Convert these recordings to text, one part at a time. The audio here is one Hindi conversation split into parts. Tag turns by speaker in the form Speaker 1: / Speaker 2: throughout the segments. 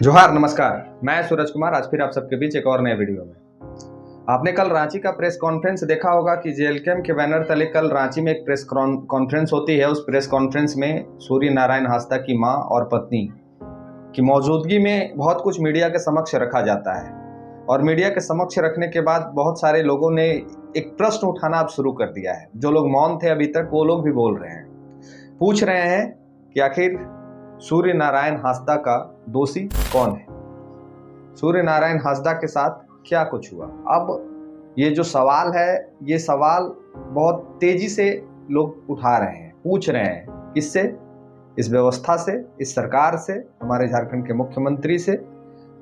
Speaker 1: जोहार, नमस्कार। मैं सूरज कुमार आज फिर आप सबके बीच एक और नए वीडियो में। आपने कल रांची का प्रेस कॉन्फ्रेंस देखा होगा कि जेएलकेएम के बैनर तले कल रांची में एक प्रेस कॉन्फ्रेंस होती है। उस प्रेस कॉन्फ्रेंस में सूर्य नारायण हांसदा की मां और पत्नी की मौजूदगी में बहुत कुछ मीडिया के समक्ष रखा जाता है और मीडिया के समक्ष रखने के बाद बहुत सारे लोगों ने एक प्रश्न उठाना अब शुरू कर दिया है। जो लोग मौन थे अभी तक, वो लोग भी बोल रहे हैं, पूछ रहे हैं कि आखिर सूर्य नारायण हांसदा का दोषी कौन है, सूर्य नारायण हांसदा के साथ क्या कुछ हुआ। अब ये जो सवाल है, ये सवाल बहुत तेजी से लोग उठा रहे हैं, पूछ रहे हैं। किससे? इस व्यवस्था से, इस सरकार से, हमारे झारखंड के मुख्यमंत्री से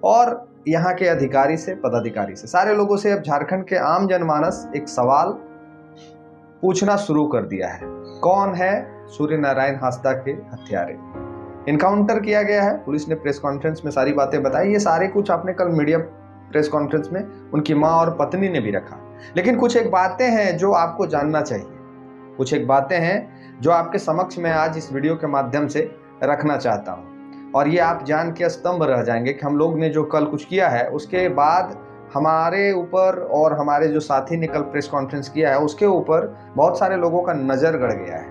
Speaker 1: और यहाँ के अधिकारी से, पदाधिकारी से, सारे लोगों से अब झारखंड के आम जनमानस एक सवाल पूछना शुरू कर दिया है। कौन है सूर्य नारायण हांसदा के हत्यारे? इनकाउंटर किया गया है, पुलिस ने प्रेस कॉन्फ्रेंस में सारी बातें बताई। ये सारे कुछ आपने कल मीडिया प्रेस कॉन्फ्रेंस में उनकी मां और पत्नी ने भी रखा। लेकिन कुछ एक बातें हैं जो आपको जानना चाहिए, कुछ एक बातें हैं जो आपके समक्ष में आज इस वीडियो के माध्यम से रखना चाहता हूं। और ये आप जान के स्तंभ रह जाएंगे कि हम लोग ने जो कल कुछ किया है उसके बाद हमारे ऊपर और हमारे जो साथी ने कल प्रेस कॉन्फ्रेंस किया है उसके ऊपर बहुत सारे लोगों का नज़र गड़ गया है,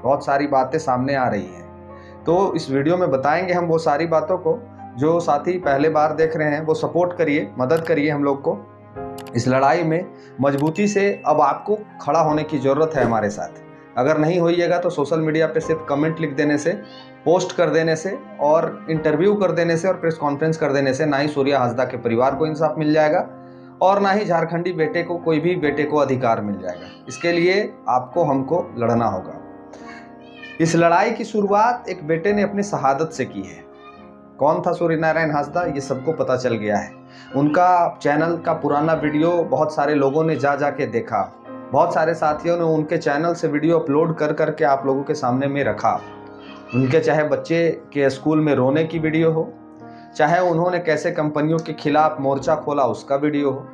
Speaker 1: बहुत सारी बातें सामने आ रही हैं। तो इस वीडियो में बताएंगे हम वो सारी बातों को। जो साथी पहले बार देख रहे हैं वो सपोर्ट करिए, मदद करिए हम लोग को इस लड़ाई में मजबूती से। अब आपको खड़ा होने की ज़रूरत है हमारे साथ। अगर नहीं होइएगा तो सोशल मीडिया पे सिर्फ कमेंट लिख देने से, पोस्ट कर देने से और इंटरव्यू कर देने से और प्रेस कॉन्फ्रेंस कर देने से ना ही सूर्य हांसदा के परिवार को इंसाफ मिल जाएगा और ना ही झारखंडी बेटे को, कोई भी बेटे को अधिकार मिल जाएगा। इसके लिए आपको हमको लड़ना होगा। इस लड़ाई की शुरुआत एक बेटे ने अपनी शहादत से की है। कौन था सूर्य नारायण हांसदा, ये सबको पता चल गया है। उनका चैनल का पुराना वीडियो बहुत सारे लोगों ने जा के देखा। बहुत सारे साथियों ने उनके चैनल से वीडियो अपलोड कर करके आप लोगों के सामने में रखा। उनके चाहे बच्चे के स्कूल में रोने की वीडियो हो, चाहे उन्होंने कैसे कंपनियों के खिलाफ मोर्चा खोला उसका वीडियो हो,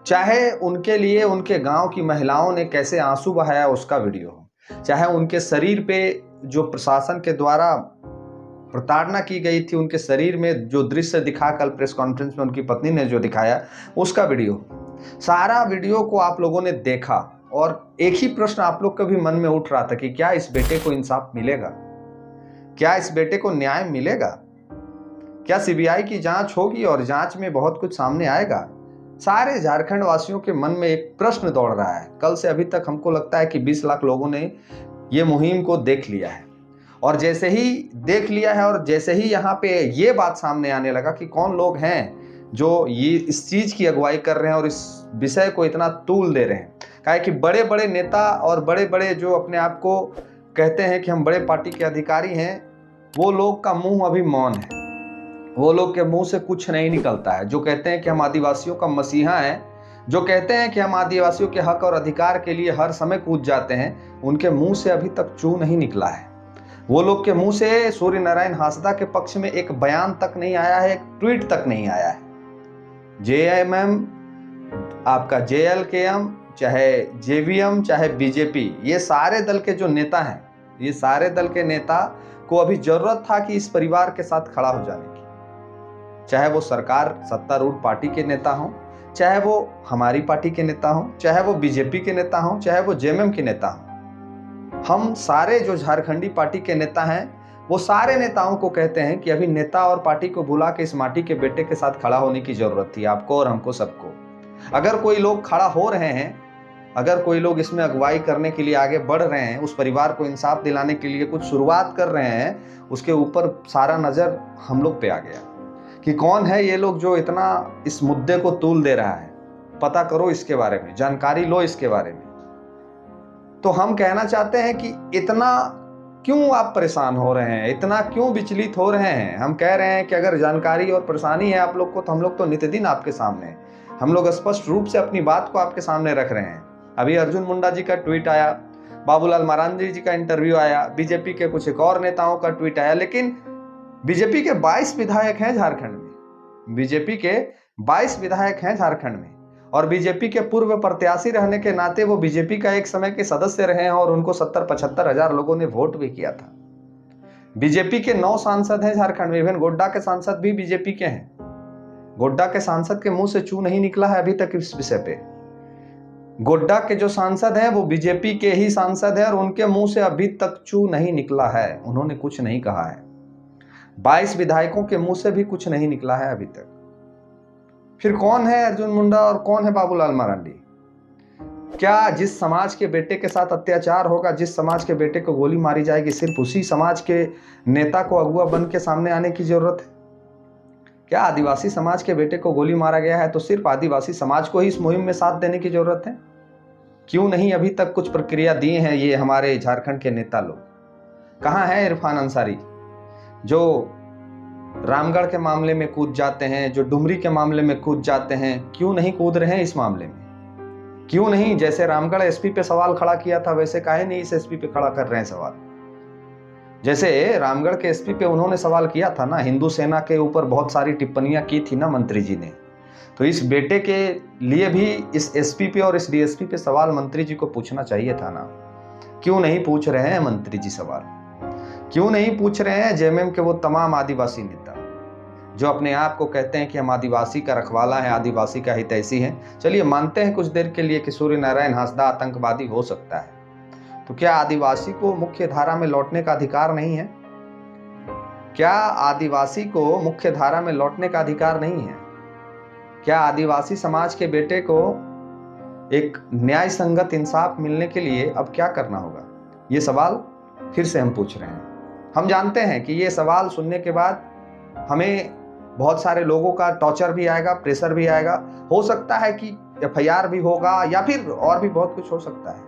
Speaker 1: चाहे उनके लिए उनके गाँव की महिलाओं ने कैसे आंसू बहाया उसका वीडियो हो, चाहे उनके शरीर पे जो प्रशासन के द्वारा प्रताड़ना की गई थी, उनके शरीर में जो दृश्य दिखा कल प्रेस कॉन्फ्रेंस में उनकी पत्नी ने जो दिखाया उसका वीडियो, सारा वीडियो को आप लोगों ने देखा। और एक ही प्रश्न आप लोग के भी मन में उठ रहा था कि क्या इस बेटे को इंसाफ मिलेगा, क्या इस बेटे को न्याय मिलेगा, क्या सीबीआई की जांच होगी और जांच में बहुत कुछ सामने आएगा। सारे झारखंड वासियों के मन में एक प्रश्न दौड़ रहा है। कल से अभी तक हमको लगता है कि 20 लाख लोगों ने ये मुहिम को देख लिया है और जैसे ही देख लिया है और जैसे ही यहाँ पे ये बात सामने आने लगा कि कौन लोग हैं जो ये इस चीज़ की अगुवाई कर रहे हैं और इस विषय को इतना तूल दे रहे हैं, काहे कि बड़े बड़े नेता और बड़े बड़े जो अपने आप को कहते हैं कि हम बड़े पार्टी के अधिकारी हैं, वो लोग का मुंह अभी मौन है। वो लोग के मुंह से कुछ नहीं निकलता है। जो कहते हैं कि हम आदिवासियों का मसीहा हैं, जो कहते हैं कि हम आदिवासियों के हक और अधिकार के लिए हर समय कूद जाते हैं, उनके मुंह से अभी तक चू नहीं निकला है। वो लोग के मुंह से सूर्य नारायण हांसदा के पक्ष में एक बयान तक नहीं आया है, एक ट्वीट तक नहीं आया है। जेएमएम, आपका जेएलकेएम, चाहे जेवीएम, चाहे बीजेपी, ये सारे दल के जो नेता हैं, ये सारे दल के नेता को अभी जरूरत था कि इस परिवार के साथ खड़ा हो जाने की। चाहे वो सरकार सत्तारूढ़ पार्टी के नेता हों, चाहे वो हमारी पार्टी के नेता हों, चाहे वो बीजेपी के नेता हों, चाहे वो जेएमएम के नेता हों, हम सारे जो झारखंडी पार्टी के नेता हैं वो सारे नेताओं को कहते हैं कि अभी नेता और पार्टी को भुला के इस माटी के बेटे के साथ खड़ा होने की जरूरत थी, आपको और हमको सबको। अगर कोई लोग खड़ा हो रहे हैं, अगर कोई लोग इसमें अगुवाई करने के लिए आगे बढ़ रहे हैं, उस परिवार को इंसाफ दिलाने के लिए कुछ शुरुआत कर रहे हैं, उसके ऊपर सारा नज़र हम लोग पे आ गया कि कौन है ये लोग जो इतना इस मुद्दे को तूल दे रहा है। पता करो इसके बारे में, जानकारी लो इसके बारे में। तो हम कहना चाहते हैं कि इतना क्यों आप परेशान हो रहे हैं, इतना क्यों विचलित हो रहे हैं। हम कह रहे हैं कि अगर जानकारी और परेशानी है आप लोग को, तो हम लोग तो नित्य दिन आपके सामने हैं, हम लोग स्पष्ट रूप से अपनी बात को आपके सामने रख रहे हैं। अभी अर्जुन मुंडा जी का ट्वीट आया, बाबूलाल मरांडी जी का इंटरव्यू आया, बीजेपी के कुछ एक और नेताओं का ट्वीट आया, लेकिन बीजेपी के 22 विधायक हैं झारखंड में, बीजेपी के 22 विधायक हैं झारखंड में, और बीजेपी के पूर्व प्रत्याशी रहने के नाते वो बीजेपी का एक समय के सदस्य रहे हैं और उनको 70-75 हजार लोगों ने वोट भी किया था। बीजेपी के 9 सांसद हैं झारखंड में, इवन गोड्डा के सांसद भी बीजेपी के हैं। गोड्डा के सांसद के मुंह से चू नहीं निकला है अभी तक इस विषय पे। गोड्डा के जो सांसद हैं वो बीजेपी के ही सांसद हैं और उनके मुंह से अभी तक चू नहीं निकला है, उन्होंने कुछ नहीं कहा है। 22 विधायकों के मुंह से भी कुछ नहीं निकला है अभी तक। फिर कौन है अर्जुन मुंडा और कौन है बाबूलाल मरांडी? क्या जिस समाज के बेटे के साथ अत्याचार होगा, जिस समाज के बेटे को गोली मारी जाएगी, सिर्फ उसी समाज के नेता को अगुआ बन के सामने आने की जरूरत है? क्या आदिवासी समाज के बेटे को गोली मारा गया है तो सिर्फ आदिवासी समाज को ही इस मुहिम में साथ देने की जरूरत है? क्यों नहीं अभी तक कुछ प्रक्रिया दी हैं ये हमारे झारखंड के नेता लोग? कहाँ है इरफान अंसारी जो रामगढ़ के मामले में कूद जाते हैं, जो डुमरी के मामले में कूद जाते हैं? क्यों नहीं कूद रहे हैं इस मामले में? क्यों नहीं जैसे रामगढ़ एसपी पे सवाल खड़ा किया था वैसे काहे नहीं इस एसपी पे खड़ा कर रहे हैं सवाल? जैसे रामगढ़ के एसपी पे उन्होंने सवाल किया था ना, हिंदू सेना के ऊपर बहुत सारी टिप्पणियां की थी ना मंत्री जी ने, तो इस बेटे के लिए भी इस एसपी पे और इस डीएसपी पे सवाल मंत्री जी को पूछना चाहिए था ना। क्यों नहीं पूछ रहे हैं मंत्री जी सवाल? क्यों नहीं पूछ रहे हैं जेएमएम के वो तमाम आदिवासी नेता जो अपने आप को कहते हैं कि हम आदिवासी का रखवाला है, आदिवासी का हितैषी हैं? चलिए मानते हैं कुछ देर के लिए कि सूर्य नारायण हांसदा आतंकवादी हो सकता है, तो क्या आदिवासी को मुख्य धारा में लौटने का अधिकार नहीं है? क्या आदिवासी को मुख्य धारा में लौटने का अधिकार नहीं है? क्या आदिवासी समाज के बेटे को एक न्याय संगत इंसाफ मिलने के लिए अब क्या करना होगा? ये सवाल फिर से हम पूछ रहे हैं। हम जानते हैं कि ये सवाल सुनने के बाद हमें बहुत सारे लोगों का टॉर्चर भी आएगा, प्रेशर भी आएगा, हो सकता है कि एफआईआर भी होगा या फिर और भी बहुत कुछ हो सकता है।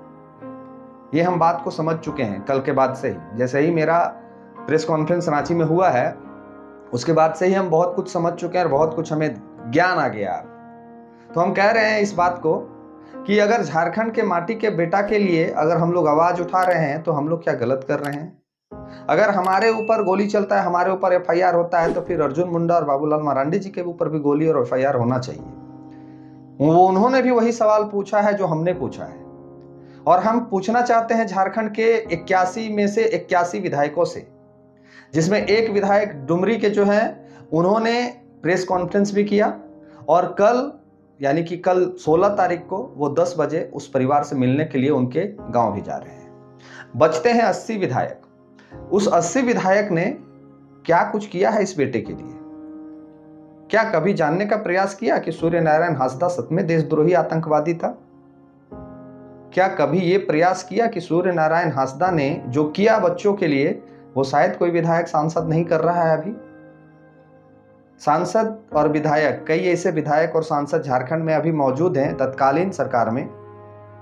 Speaker 1: ये हम बात को समझ चुके हैं कल के बाद से ही। जैसे ही मेरा प्रेस कॉन्फ्रेंस रांची में हुआ है उसके बाद से ही हम बहुत कुछ समझ चुके हैं और बहुत कुछ हमें ज्ञान आ गया। तो हम कह रहे हैं इस बात को कि अगर झारखंड के माटी के बेटा के लिए अगर हम लोग आवाज उठा रहे हैं तो हम लोग क्या गलत कर रहे हैं? अगर हमारे ऊपर गोली चलता है, हमारे ऊपर एफआईआर होता है, तो फिर अर्जुन मुंडा और बाबूलाल मरांडी जी के ऊपर भी गोली और एफआईआर होना चाहिए। वो उन्होंने भी वही सवाल पूछा है जो हमने पूछा है और हम पूछना चाहते हैं झारखंड के 81 में से 81 विधायकों से, जिसमें एक विधायक डुमरी के जो हैं उन्होंने प्रेस कॉन्फ्रेंस भी किया और कल यानी कि कल 16 तारीख को वो 10 बजे उस परिवार से मिलने के लिए उनके गांव भी जा रहे हैं। बचते हैं 80 विधायक। उस 80 विधायक ने क्या कुछ किया है इस बेटे के लिए? क्या कभी जानने का प्रयास किया कि सूर्य नारायण हांसदा सच में देशद्रोही आतंकवादी था? क्या कभी ये प्रयास किया कि सूर्य नारायण हांसदा ने जो किया बच्चों के लिए वो शायद कोई विधायक सांसद नहीं कर रहा है अभी? सांसद और विधायक, कई ऐसे विधायक और सांसद झारखंड में अभी मौजूद हैं तत्कालीन सरकार में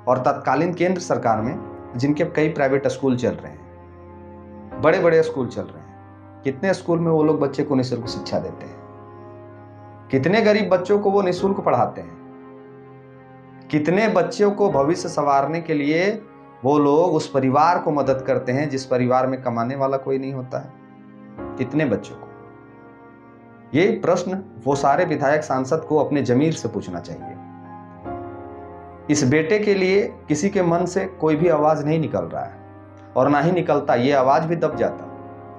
Speaker 1: और तत्कालीन केंद्र सरकार में, जिनके कई प्राइवेट स्कूल चल रहे हैं, बड़े बड़े स्कूल चल रहे हैं। कितने स्कूल में वो लोग बच्चे को निःशुल्क शिक्षा देते हैं? कितने गरीब बच्चों को वो निःशुल्क पढ़ाते हैं? कितने बच्चों को भविष्य संवारने के लिए वो लोग उस परिवार को मदद करते हैं जिस परिवार में कमाने वाला कोई नहीं होता है? कितने बच्चों को? ये प्रश्न वो सारे विधायक सांसद को अपने जमीर से पूछना चाहिए। इस बेटे के लिए किसी के मन से कोई भी आवाज नहीं निकल रहा है और ना ही निकलता, ये आवाज भी दब जाता।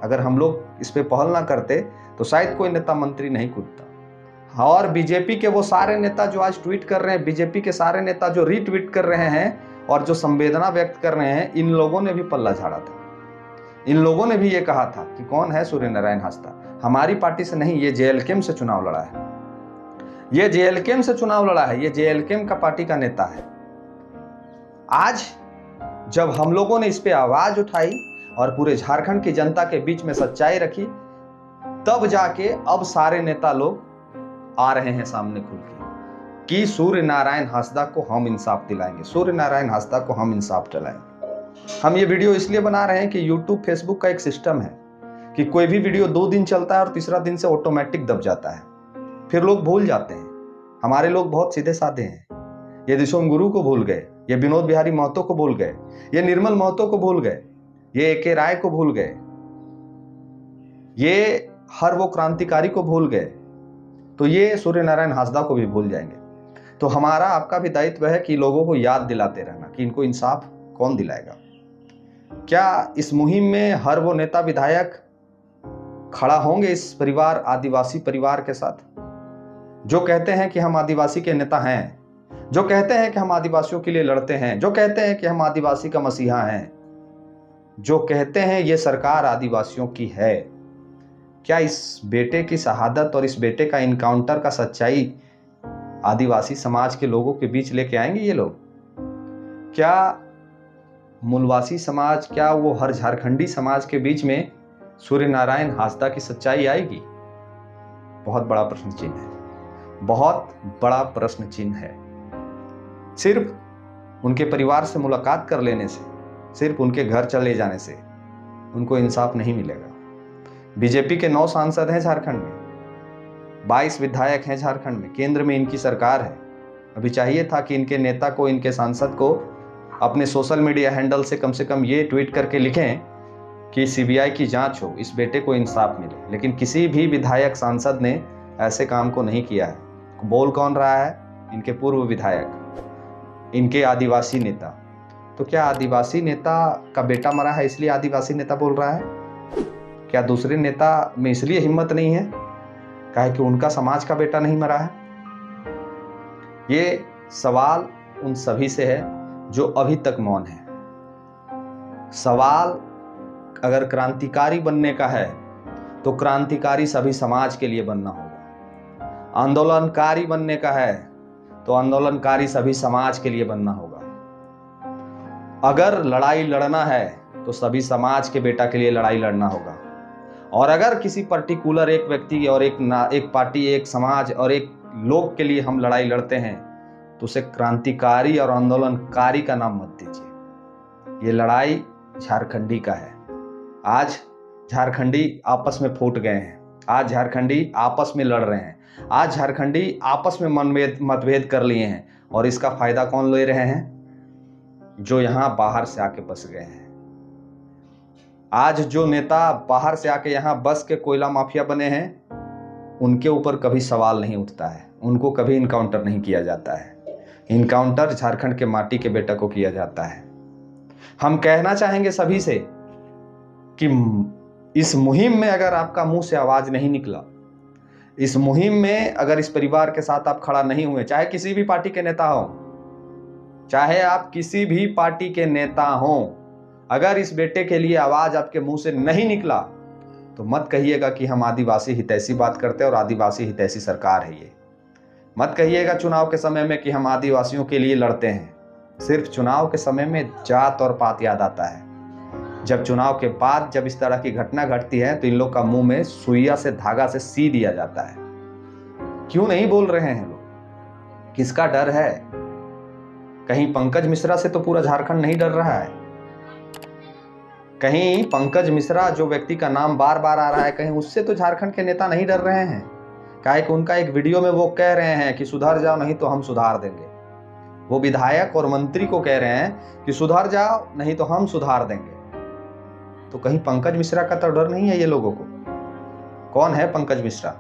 Speaker 1: अगर हम लोग इस पे पहल ना करते तो शायद कोई नेता मंत्री नहीं कूदता। और बीजेपी के वो सारे नेता जो आज ट्वीट कर रहे हैं, बीजेपी के सारे नेता जो रीट्वीट कर रहे हैं और जो संवेदना व्यक्त कर रहे हैं, इन लोगों ने भी पल्ला झाड़ा था। इन लोगों ने भी ये कहा था कि कौन है सूर्य नारायण हांसदा, हमारी पार्टी से नहीं, ये जेएलकेम से चुनाव लड़ा है, ये जेएलकेम से चुनाव लड़ा है, ये जेएलकेम का पार्टी का नेता है। आज जब हम लोगों ने इस पे आवाज उठाई और पूरे झारखंड की जनता के बीच में सच्चाई रखी, तब जाके अब सारे नेता लोग आ रहे हैं सामने खुल के कि सूर्य नारायण हांसदा को हम इंसाफ दिलाएंगे, सूर्य नारायण हांसदा को हम इंसाफ दिलाएंगे। हम ये वीडियो इसलिए बना रहे हैं कि यूट्यूब फेसबुक का एक सिस्टम है कि कोई भी वीडियो 2 दिन चलता है और तीसरा दिन से ऑटोमेटिक दब जाता है, फिर लोग भूल जाते हैं। हमारे लोग बहुत सीधे साधे हैं। ये दिशोम गुरु को भूल गए, ये विनोद बिहारी महतो को भूल गए, ये निर्मल महतो को भूल गए, ये ए.के. राय को भूल गए, ये हर वो क्रांतिकारी को भूल गए, तो ये सूर्य नारायण हांसदा को भी भूल जाएंगे। तो हमारा आपका भी दायित्व है कि लोगों को याद दिलाते रहना कि इनको इंसाफ कौन दिलाएगा। क्या इस मुहिम में हर वो नेता विधायक खड़ा होंगे इस परिवार, आदिवासी परिवार के साथ, जो कहते हैं कि हम आदिवासी के नेता हैं, जो कहते हैं कि हम आदिवासियों के लिए लड़ते हैं, जो कहते हैं कि हम आदिवासी का मसीहा हैं, जो कहते हैं ये सरकार आदिवासियों की है। क्या इस बेटे की शहादत और इस बेटे का इनकाउंटर का सच्चाई आदिवासी समाज के लोगों के बीच लेके आएंगे ये लोग? क्या मूलवासी समाज, क्या वो हर झारखंडी समाज के बीच में सूर्य नारायण हांसदा की सच्चाई आएगी? बहुत बड़ा प्रश्न चिन्ह है, बहुत बड़ा प्रश्न चिन्ह है। सिर्फ उनके परिवार से मुलाकात कर लेने से, सिर्फ उनके घर चले जाने से उनको इंसाफ नहीं मिलेगा। बीजेपी के 9 सांसद हैं झारखंड में, 22 विधायक हैं झारखंड में, केंद्र में इनकी सरकार है। अभी चाहिए था कि इनके नेता को, इनके सांसद को अपने सोशल मीडिया हैंडल से कम ये ट्वीट करके लिखें कि सीबीआई की जांच हो, इस बेटे को इंसाफ मिले। लेकिन किसी भी विधायक, सांसद ने ऐसे काम को नहीं किया है। बोल कौन रहा है? इनके पूर्व विधायक, इनके आदिवासी नेता। तो क्या आदिवासी नेता का बेटा मरा है इसलिए आदिवासी नेता बोल रहा है? क्या दूसरे नेता में इसलिए हिम्मत नहीं है काहे कि उनका समाज का बेटा नहीं मरा है? ये सवाल उन सभी से है जो अभी तक मौन है। सवाल अगर क्रांतिकारी बनने का है तो क्रांतिकारी सभी समाज के लिए बनना होगा। आंदोलनकारी बनने का है तो आंदोलनकारी सभी समाज के लिए बनना होगा। अगर लड़ाई लड़ना है तो सभी समाज के बेटा के लिए लड़ाई लड़ना होगा। और अगर किसी पर्टिकुलर एक व्यक्ति और एक पार्टी, एक समाज और एक लोग के लिए हम लड़ाई लड़ते हैं तो उसे क्रांतिकारी और आंदोलनकारी का नाम मत दीजिए। ये लड़ाई झारखंडी का है। आज झारखंडी आपस में फूट गए हैं, आज झारखंडी आपस में लड़ रहे हैं, आज झारखंडी आपस में मतभेद कर लिए हैं। और इसका फायदा कौन ले रहे हैं? जो यहां बाहर से आके बस गए हैं। आज जो नेता बाहर से आके यहां बस के कोयला माफिया बने हैं, उनके ऊपर कभी सवाल नहीं उठता है, उनको कभी इनकाउंटर नहीं किया जाता है। इनकाउंटर झारखंड के माटी के बेटा को किया जाता है। हम कहना चाहेंगे सभी से कि इस मुहिम में अगर आपका मुंह से आवाज नहीं निकला, इस मुहिम में अगर इस परिवार के साथ आप खड़ा नहीं हुए, चाहे किसी भी पार्टी के नेता हो, चाहे आप किसी भी पार्टी के नेता हो, अगर इस बेटे के लिए आवाज आपके मुंह से नहीं निकला तो मत कहिएगा कि हम आदिवासी हितैषी बात करते हैं और आदिवासी हितैषी सरकार है ये। मत कहिएगा चुनाव के समय में कि हम आदिवासियों के लिए लड़ते हैं। सिर्फ चुनाव के समय में जात और पात याद आता है। जब चुनाव के बाद जब इस तरह की घटना घटती है तो इन लोग का मुंह में सुइया से धागा से सी दिया जाता है। क्यों नहीं बोल रहे हैं लोग? किसका डर है? कहीं पंकज मिश्रा से तो पूरा झारखंड नहीं डर रहा है? कहीं पंकज मिश्रा जो व्यक्ति का नाम बार बार आ रहा है, कहीं उससे तो झारखंड के नेता नहीं डर रहे हैं? काहे कि उनका एक वीडियो में वो कह रहे हैं कि सुधर जाओ नहीं तो हम सुधार देंगे। वो विधायक और मंत्री को कह रहे हैं कि सुधर जाओ नहीं तो हम सुधार देंगे। तो कहीं पंकज मिश्रा का तो डर नहीं है ये लोगों को? कौन है पंकज मिश्रा?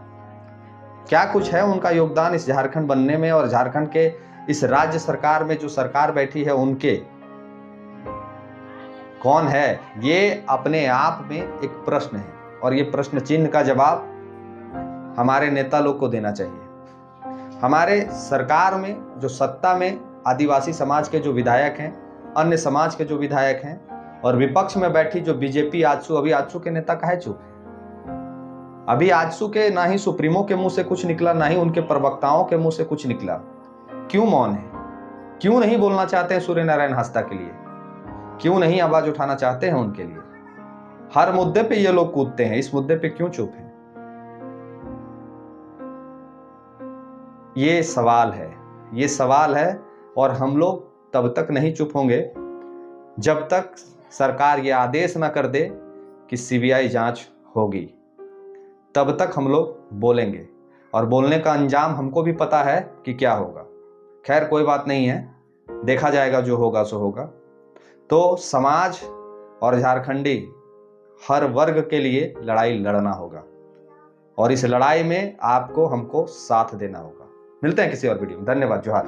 Speaker 1: क्या कुछ है उनका योगदान इस झारखंड बनने में और झारखंड के इस राज्य सरकार में जो सरकार बैठी है उनके? कौन है? ये अपने आप में एक प्रश्न है और ये प्रश्न चिन्ह का जवाब हमारे नेता लोग को देना चाहिए। हमारे सरकार में जो सत्ता में आदिवासी समाज के जो विधायक हैं, अन्य समाज के जो विधायक हैं, और विपक्ष में बैठी जो बीजेपी आजसू, अभी आजसू के नेता काहे चुप है? अभी आजसू के ना ही सुप्रीमो के मुंह से कुछ निकला, ना ही उनके प्रवक्ताओं के मुंह से कुछ निकला। क्यों मौन है? क्यों नहीं बोलना चाहते हैं सूर्य नारायण हांसदा के लिए? क्यों नहीं आवाज उठाना चाहते हैं उनके लिए? हर मुद्दे पे ये लोग कूदते हैं, इस मुद्दे पे क्यों चुप है? ये सवाल है, ये सवाल है। और हम लोग तब तक नहीं चुप होंगे जब तक सरकार ये आदेश ना कर दे कि सीबीआई जांच होगी। तब तक हम लोग बोलेंगे और बोलने का अंजाम हमको भी पता है कि क्या होगा। खैर कोई बात नहीं है, देखा जाएगा, जो होगा सो होगा। तो समाज और झारखंडी हर वर्ग के लिए लड़ाई लड़ना होगा और इस लड़ाई में आपको हमको साथ देना होगा। मिलते हैं किसी और वीडियो में। धन्यवाद। जोहार।